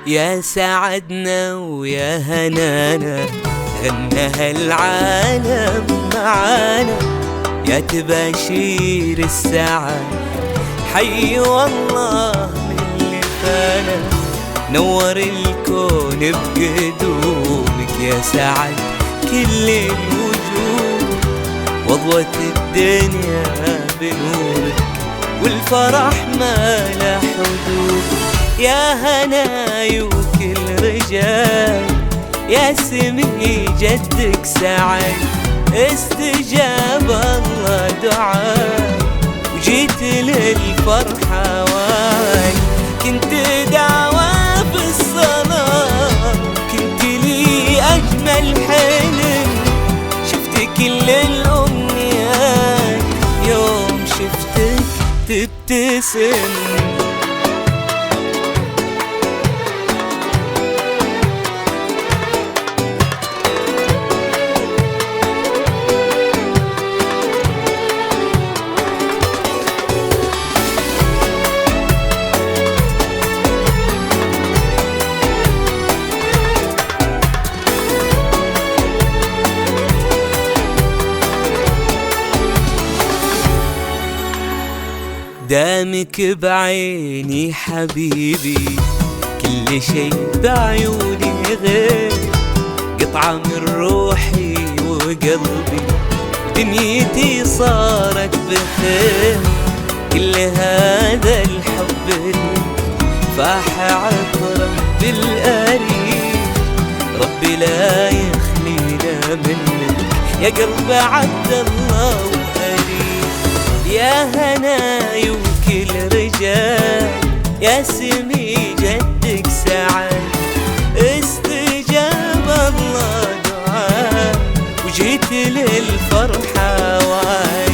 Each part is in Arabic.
يا سعدنا ويا هنانا غنى العالم معانا، يا تباشير السعد حي والله من اللي فانا، نور الكون بقدومك يا سعد كل الوجود، وضوة الدنيا بنورك والفرح ما له حدود. يا هناي وكل رجال يا سمي جدك سعد، استجاب الله دعاء وجيت للفرحة واي، كنت دعوة بالصلاة كنت لي أجمل حلم، شفت كل الأمنيات يوم شفتك تبتسم. دامك بعيني حبيبي كل شي بعيوني غير، قطعة من روحي وقلبي دنيتي صارت بخير، كل هذا الحب اللي فاح عطره بالقريب، ربي لا يخلينا منك يا قلب عبد الله وقريب. يا هناي وكل رجال يا سمي جدك سعد، استجاب الله دعاء وجيت للفرحة واي،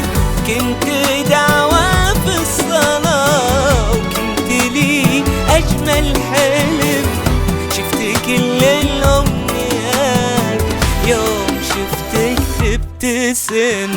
كنت دعوة في الصلاة وكنت لي أجمل حلم، شفت كل الأمنيات يوم شفتك تبتسم.